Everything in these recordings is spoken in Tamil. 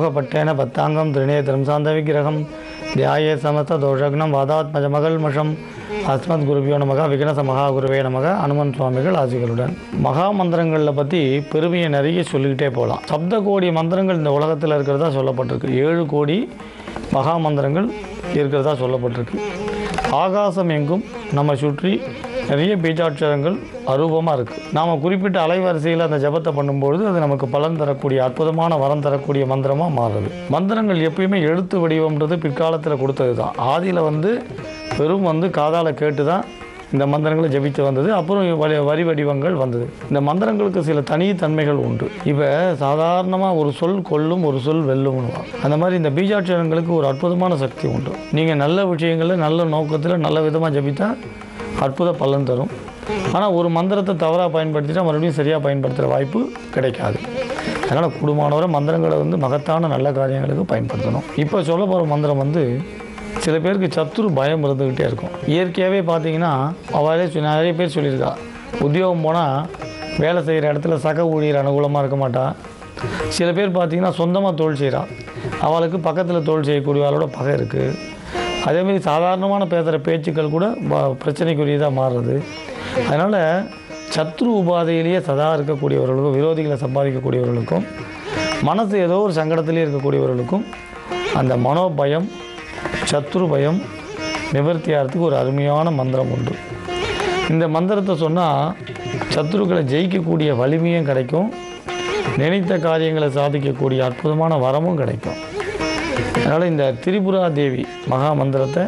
யோகப்பட்டேன பத்தாங்கம் திரிநேத்திரம் சாந்த விக்கிரகம் தியாயே சமஸ்த தோஷக்னம் வாதாத்மஜ மகள்மஷம் அஸ்மத் குருபியோ நமக விக்னச மகா குருவே நமக அனுமன் சுவாமிகள் ஆசிகளுடன். மகா மந்திரங்களில் பற்றி பெருமையை நிறைய சொல்லிக்கிட்டே போகலாம். சப்த கோடி மந்திரங்கள் இந்த உலகத்தில் இருக்கிறதா சொல்லப்பட்டிருக்கு. 7 கோடி மகா மந்திரங்கள் இருக்கிறதா சொல்லப்பட்டிருக்கு. ஆகாசம் எங்கும் நம்ம சுற்றி நிறைய பீஜாட்சரங்கள் அரூபமாக இருக்குது. நாம் குறிப்பிட்ட அலைவரிசையில் அந்த ஜபத்தை பண்ணும்பொழுது அது நமக்கு பலன் தரக்கூடிய அற்புதமான வரம் தரக்கூடிய மந்திரமாக மாறுது. மந்திரங்கள் எப்பயுமே எழுத்து வடிவம்ன்றது பிற்காலத்தில் கொடுத்தது தான். ஆதியில் பெரும் காதால் கேட்டு தான் இந்த மந்திரங்களை ஜபித்து வந்தது. அப்புறம் வரி வடிவங்கள் வந்தது. இந்த மந்திரங்களுக்கு சில தனித்தன்மைகள் உண்டு. இப்போ சாதாரணமாக ஒரு சொல் கொல்லும், ஒரு சொல் வெல்லும்னு அந்த மாதிரி இந்த பீஜாட்சரங்களுக்கு ஒரு அற்புதமான சக்தி உண்டு. நீங்கள் நல்ல விஷயங்களில் நல்ல நோக்கத்தில் நல்ல விதமாக ஜபித்தா அற்புத பலன் தரும். ஆனால் ஒரு மந்திரத்தை தவறாக பயன்படுத்திட்டா மறுபடியும் சரியாக பயன்படுத்துகிற வாய்ப்பு கிடைக்காது. அதனால் கூடுமானவரை மந்திரங்களை மகத்தான நல்ல காரியங்களுக்கு பயன்படுத்தணும். இப்போ சொல்ல போகிற மந்திரம் சில பேருக்கு சத்துரு பயம் இருந்துக்கிட்டே இருக்கும். இயற்கையாகவே பார்த்தீங்கன்னா அவளே நிறைய பேர் சொல்லியிருக்கா, உத்தியோகம் போனால் வேலை செய்கிற இடத்துல சக ஊழியர் அனுகூலமாக இருக்க மாட்டா. சில பேர் பார்த்திங்கன்னா சொந்தமாக தொழில் செய்கிறா, அவளுக்கு பக்கத்தில் தொழில் செய்யக்கூடியவளோட பகை இருக்குது. அதேமாதிரி சாதாரணமான பேசுகிற பேச்சுக்கள் கூட பிரச்சனைக்குரியதாக மாறுறது. அதனால் சத்ரு உபாதையிலேயே சதா இருக்கக்கூடியவர்களுக்கும் விரோதிகளை சம்பாதிக்கக்கூடியவர்களுக்கும் மனசு ஏதோ ஒரு சங்கடத்திலே இருக்கக்கூடியவர்களுக்கும் அந்த மனோபயம் சத்ரு பயம் நிவர்த்தியாகிறதுக்கு ஒரு அருமையான மந்திரம் உண்டு. இந்த மந்திரத்தை சொன்னால் சத்ருக்களை ஜெயிக்கக்கூடிய வலிமையும் கிடைக்கும், நினைத்த காரியங்களை சாதிக்கக்கூடிய அற்புதமான வரமும் கிடைக்கும். அதனால் இந்த திரிபுரா தேவி மகா மந்திரத்தை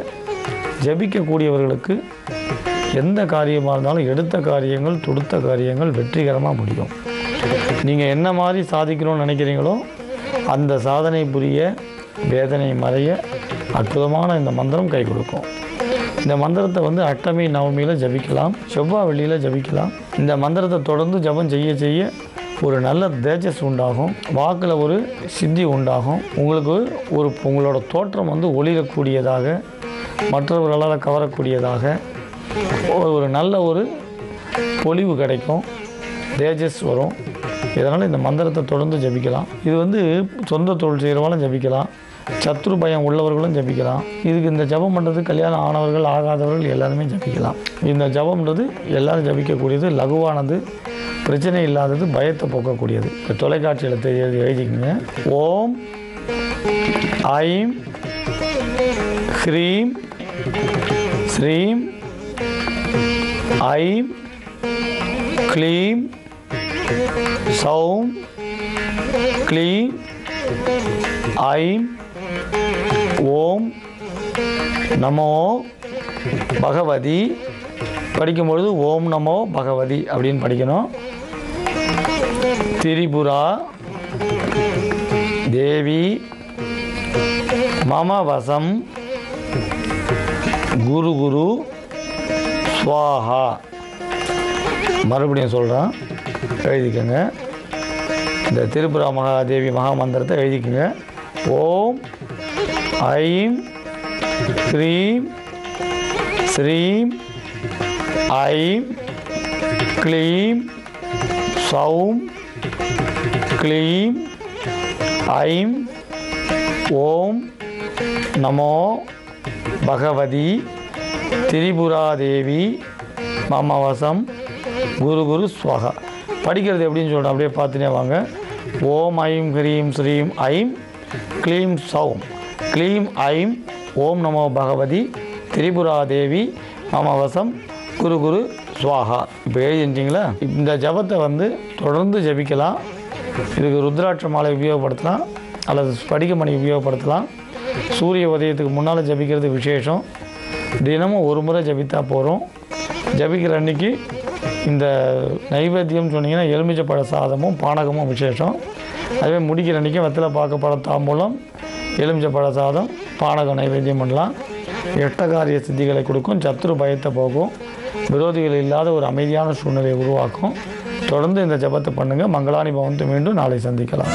ஜபிக்கக்கூடியவர்களுக்கு எந்த காரியமாக இருந்தாலும் எடுத்த காரியங்கள் தொடுத்த காரியங்கள் வெற்றிகரமாக முடியும். நீங்கள் என்ன மாதிரி சாதிக்கணும்னு நினைக்கிறீங்களோ அந்த சாதனை புரிய வேதனை மறைய அற்புதமான இந்த மந்திரம் கை கொடுக்கும். இந்த மந்திரத்தை அஷ்டமி நவமியில் ஜபிக்கலாம், செவ்வாய் வெள்ளியில் ஜபிக்கலாம். இந்த மந்திரத்தை தொடர்ந்து ஜபம் செய்ய செய்ய ஒரு நல்ல தேஜஸ் உண்டாகும், வாக்கில் ஒரு சித்தி உண்டாகும். உங்களுக்கு உங்களோட தோற்றம் ஒளிரக்கூடியதாக, மற்றவர்களால் கவரக்கூடியதாக ஒரு நல்ல ஒரு பொலிவு கிடைக்கும், தேஜஸ் வரும். இதனால் இந்த மந்திரத்தை தொடர்ந்து ஜபிக்கலாம். இது சொந்த தொழில் செய்கிறவங்களும் ஜபிக்கலாம், சத்ரு பயம் உள்ளவர்களும் ஜபிக்கலாம். இதுக்கு இந்த ஜபம் பண்ணுறது கல்யாணம் ஆனவர்கள் ஆகாதவர்கள் எல்லாருமே ஜபிக்கலாம். இந்த ஜபம்ன்றது எல்லோரும் ஜபிக்கக்கூடியது, லகுவானது, பிரச்சனை இல்லாதது, பயத்தை போக்கக்கூடியது. இப்போ தொலைக்காட்சியில் எழுதிக்கங்க. ஓம் ஐம் ஹ்ரீம் ஸ்ரீம் ஐம் க்ளீம் சௌம் க்ளீம் ஐம் ஓம் நமோ பகவதி. படிக்கும்பொழுது ஓம் நமோ பகவதி அப்படின்னு படிக்கணும். திரிபுரா தேவி மம வசம் குரு குரு ஸ்வாஹா. மறுபடியும் சொல்கிறேன், எழுதிக்கங்க. இந்த திரிபுரா மகாதேவி மகா மந்திரத்தை எழுதிக்கங்க. ஓம் ஐம் ஹ்ரீம் ஸ்ரீம் ஐம் க்ளீம் சௌம் க்ளீம் ஐம் ஓம் நமோ பகவதி திரிபுராதேவி மமவசம் குரு குரு ஸ்வஹா. படிக்கிறது எப்படின்னு சொல்கிறேன், அப்படியே பார்த்துனே வாங்க. ஓம் ஐம் ஹ்ரீம் ஸ்ரீம் ஐம் க்ளீம் சௌம் க்ளீம் ஐம் ஓம் நமோ பகவதி திரிபுராதேவி மமவசம் குரு குரு ஸ்வாஹா. இப்போ எழுதிட்டீங்களா? இந்த ஜபத்தை தொடர்ந்து ஜபிக்கலாம். இதுக்கு ருத்ராட்ச மாலை உபயோகப்படுத்தலாம் அல்லது படிக்கமணி உபயோகப்படுத்தலாம். சூரிய உதயத்துக்கு முன்னால் ஜபிக்கிறது விசேஷம். தினமும் ஒரு முறை ஜபித்தா போகிறோம். ஜபிக்கிற அன்றைக்கி இந்த நைவேத்தியம் சொன்னீங்கன்னா எலுமிச்சப்பழ சாதமும் பானகமும் விசேஷம். அதுவே முடிக்கிற அன்றைக்கி வெத்தலை பாக்கப்பழ தாம்பூலம் எலுமிச்சப்பழ சாதம் பானகம் நைவேத்தியம் பண்ணலாம். எட்டகாரிய சித்திகளை கொடுக்கும், சத்ரு பயத்தை போகும், விரோதிகள் இல்லாத ஒரு அமைதியான சூழ்நிலையை உருவாக்கும். தொடர்ந்து இந்த ஜபத்தை பண்ணுங்கள். மங்களானி பவன்ட்டு மீண்டும் நாளை சந்திக்கலாம்.